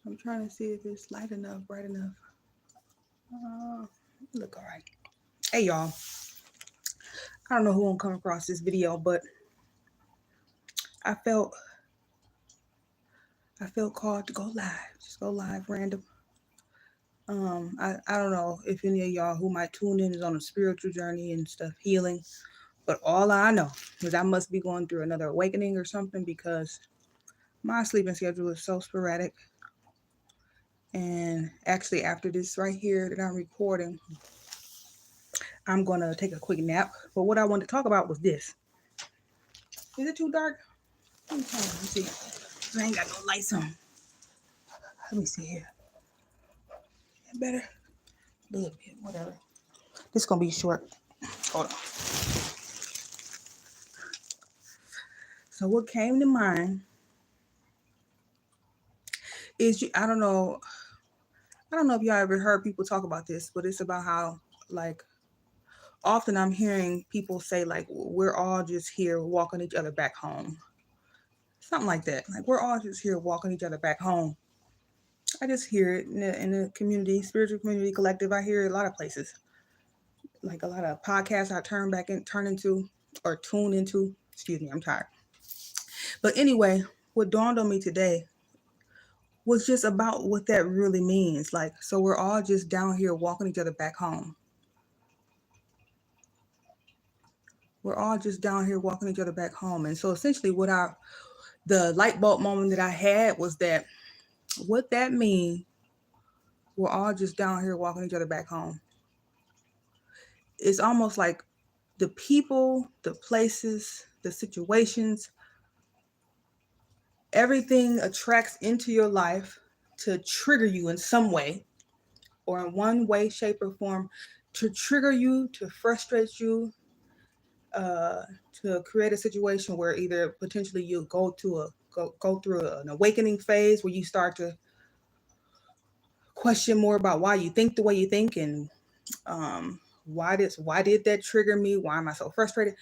I'm trying to see if it's light enough, bright enough. Look all right. Hey y'all, I don't know who won't come across this video, but I felt called to go live. Just go live random. I don't know if any of y'all who might tune in is on a spiritual journey and stuff, healing. But all I know is I must be going through another awakening or something, because my sleeping schedule is so sporadic. And actually, after this right here that I'm recording, I'm going to take a quick nap. But what I wanted to talk about was this. Is it too dark? Let me see. I ain't got no lights on. Let me see here. Better? A little bit, whatever. This is going to be short. Hold on. So what came to mind is, I don't know if y'all ever heard people talk about this, but it's about how, like, often I'm hearing people say, like, we're all just here walking each other back home. Something like that. Like, we're all just here walking each other back home. I just hear it in the community, spiritual community collective. I hear it a lot of places. Like a lot of podcasts I turn into or tune into. Excuse me, I'm tired. But anyway, what dawned on me today was just about what that really means. Like, so we're all just down here walking each other back home. We're all just down here walking each other back home. And so essentially the light bulb moment that I had was that what that means, we're all just down here walking each other back home. It's almost like the people, the places, the situations, everything attracts into your life to trigger you in some way, or in one way, shape, or form, to trigger you, to frustrate you, to create a situation where either potentially you go through an awakening phase where you start to question more about why you think the way you think, and um, why did that trigger me? Why am I so frustrated?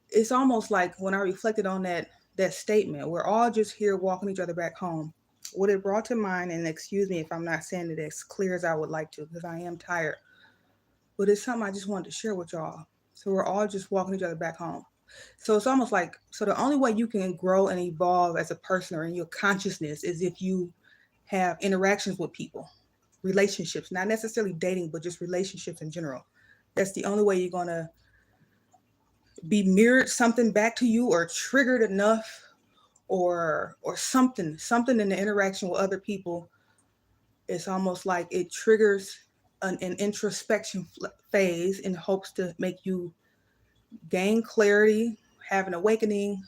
It's almost like when I reflected on that statement, we're all just here walking each other back home. What it brought to mind, and excuse me if I'm not saying it as clear as I would like to, because I am tired, but it's something I just wanted to share with y'all. So we're all just walking each other back home. So it's almost like, so the only way you can grow and evolve as a person or in your consciousness is if you have interactions with people, relationships, not necessarily dating, but just relationships in general. That's the only way you're going to be mirrored something back to you, or triggered enough, or something in the interaction with other people. It's almost like it triggers an introspection phase in hopes to make you gain clarity, have an awakening,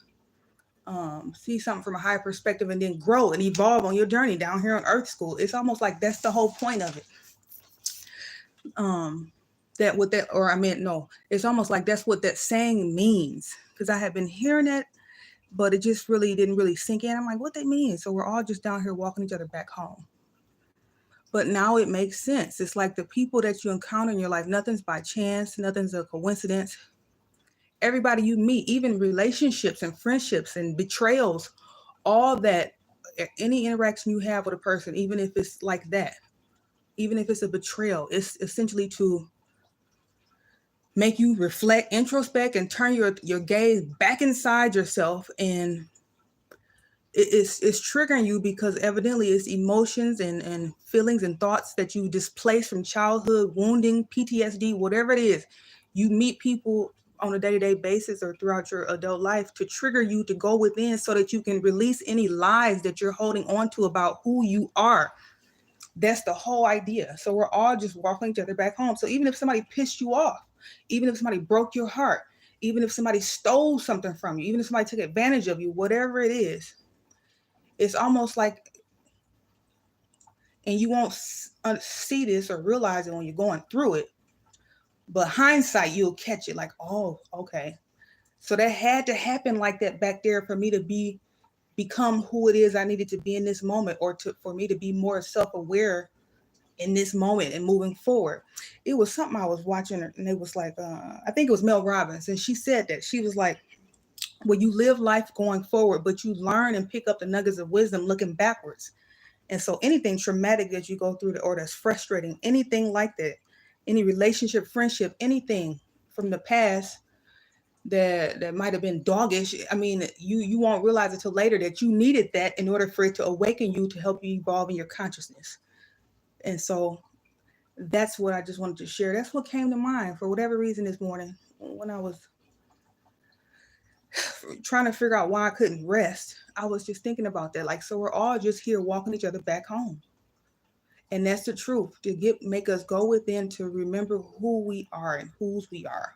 see something from a higher perspective, and then grow and evolve on your journey down here on Earth School. It's almost like that's the whole point of it. That what that, or I meant, no, it's almost like that's what that saying means, because I had been hearing it, but it just really didn't really sink in. I'm like, what they mean? So we're all just down here walking each other back home. But now it makes sense. It's like the people that you encounter in your life, nothing's by chance, nothing's a coincidence. Everybody you meet, even relationships and friendships and betrayals, all that, any interaction you have with a person, even if it's like that, even if it's a betrayal, it's essentially to make you reflect, introspect, and turn your gaze back inside yourself. And it's triggering you because evidently it's emotions and feelings and thoughts that you displaced from childhood, wounding, PTSD, whatever it is. You meet people on a day-to-day basis or throughout your adult life to trigger you to go within so that you can release any lies that you're holding on to about who you are. That's the whole idea. So we're all just walking each other back home. So even if somebody pissed you off, even if somebody broke your heart, even if somebody stole something from you, even if somebody took advantage of you, whatever it is, it's almost like, and you won't see this or realize it when you're going through it, but hindsight, you'll catch it like, oh, okay. So that had to happen like that back there for me to become who it is I needed to be in this moment, or for me to be more self-aware in this moment and moving forward. It was something I was watching, and it was like, I think it was Mel Robbins, and she said that. She was like, well, you live life going forward, but you learn and pick up the nuggets of wisdom looking backwards. And so anything traumatic that you go through or that's frustrating, anything like that, any relationship, friendship, anything from the past that might have been doggish, I mean, you won't realize until later that you needed that in order for it to awaken you to help you evolve in your consciousness. And so that's what I just wanted to share. That's what came to mind for whatever reason this morning when I was trying to figure out why I couldn't rest. I was just thinking about that. Like, so we're all just here walking each other back home. And that's the truth, to make us go within to remember who we are and whose we are.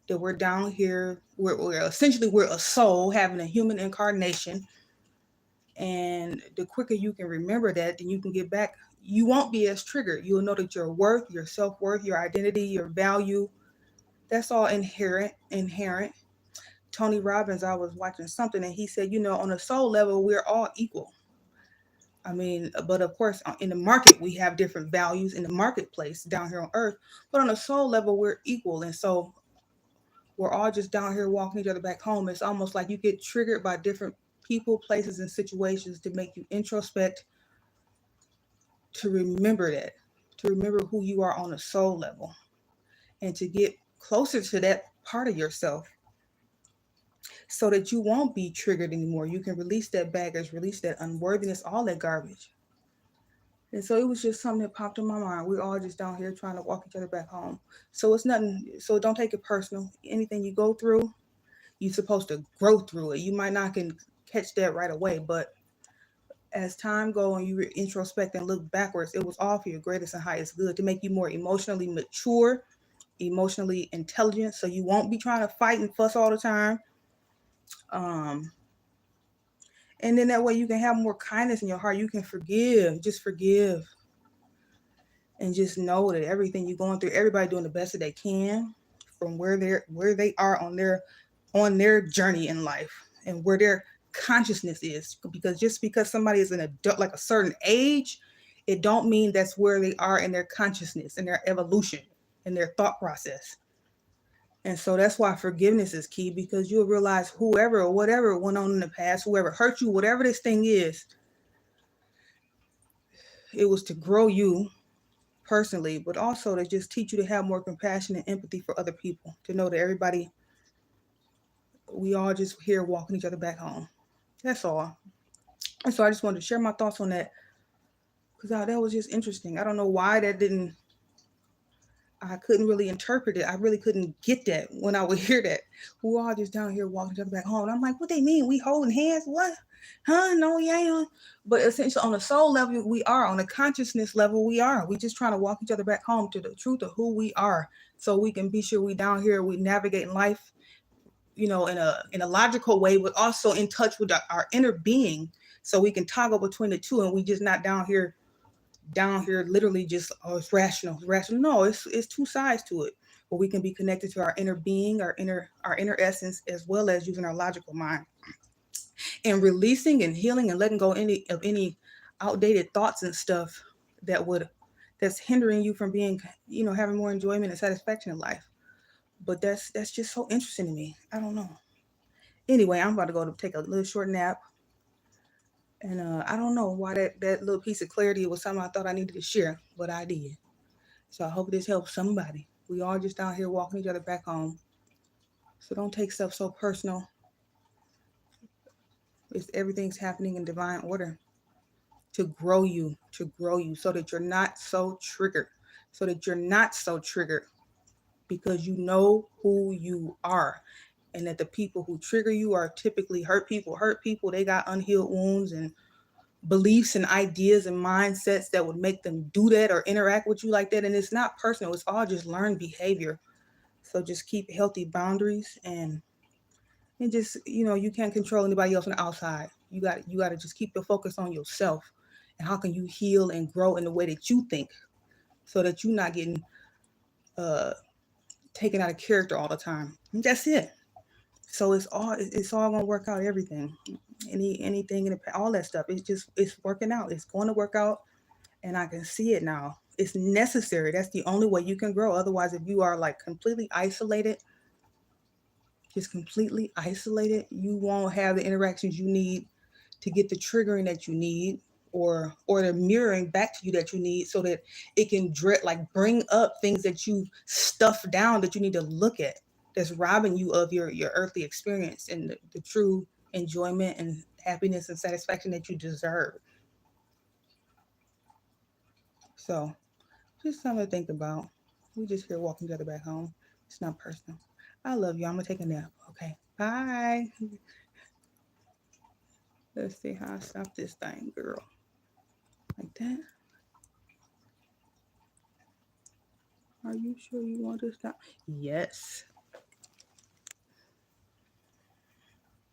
That we're down here, we're essentially a soul having a human incarnation. And the quicker you can remember that, then you can get back. You won't be as triggered. You'll know that your worth, your self-worth, your identity, your value, that's all inherent. Tony Robbins, I was watching something and he said, on a soul level, we're all equal. I mean, but of course, in the market, we have different values in the marketplace down here on earth, but on a soul level, we're equal. And so we're all just down here walking each other back home. It's almost like you get triggered by different people, places, and situations to make you introspect, to remember who you are on a soul level, and to get closer to that part of yourself so that you won't be triggered anymore. You can release that baggage, release that unworthiness, all that garbage. And so it was just something that popped in my mind. We're all just down here trying to walk each other back home. So it's nothing. So don't take it personal. Anything you go through, you're supposed to grow through it. You might not can catch that right away, but as time goes and you introspect and look backwards, it was all for your greatest and highest good, to make you more emotionally mature, emotionally intelligent, so you won't be trying to fight and fuss all the time. And then that way you can have more kindness in your heart. You can forgive, just forgive. And just know that everything you're going through, everybody doing the best that they can from where they are on their journey in life and where their consciousness is. Because just because somebody is an adult, like a certain age, it don't mean that's where they are in their consciousness and their evolution and their thought process. And so that's why forgiveness is key, because you'll realize whoever or whatever went on in the past, whoever hurt you, whatever this thing is, it was to grow you personally, but also to just teach you to have more compassion and empathy for other people, to know that everybody, we all just here walking each other back home. That's all. And so I just wanted to share my thoughts on that, because that was just interesting. I don't know why I couldn't really interpret it. I really couldn't get that when I would hear that. We're all just down here walking each other back home. And I'm like, what they mean? We holding hands? What? Huh? No, we ain't. But essentially on a soul level, we are. On a consciousness level, we are. We just trying to walk each other back home to the truth of who we are, so we can be sure we down here, we navigate life, in a logical way, but also in touch with our inner being, so we can toggle between the two, and we just not down here literally just, oh, it's rational. No, it's two sides to it, but we can be connected to our inner being, our inner essence, as well as using our logical mind, and releasing and healing and letting go of any outdated thoughts and stuff that's hindering you from being, having more enjoyment and satisfaction in life. But that's just so interesting to me. I don't know. Anyway, I'm about to go to take a little short nap. And I don't know why that little piece of clarity was something I thought I needed to share, but I did. So I hope this helps somebody. We all just out here walking each other back home. So don't take stuff so personal. Everything's happening in divine order to grow you, so that you're not so triggered, because you know who you are. And that the people who trigger you are typically hurt people. They got unhealed wounds and beliefs and ideas and mindsets that would make them do that or interact with you like that. And it's not personal. It's all just learned behavior. So just keep healthy boundaries, and just, you can't control anybody else on the outside. You got to just keep your focus on yourself, and how can you heal and grow in the way that you think, so that you're not getting taken out of character all the time. And that's it. So it's all gonna work out. Everything, anything in all that stuff. It's working out. It's going to work out, and I can see it now. It's necessary. That's the only way you can grow. Otherwise, if you are like completely isolated, you won't have the interactions you need to get the triggering that you need, or they're mirroring back to you that you need, so that it can bring up things that you stuffed down that you need to look at, that's robbing you of your earthly experience and the true enjoyment and happiness and satisfaction that you deserve. So just something to think about. We just here walking together back home. It's not personal. I love you. I'm gonna take a nap. Okay. Bye. Let's see how I stop this thing, girl. Like that. Are you sure you want to stop? Yes.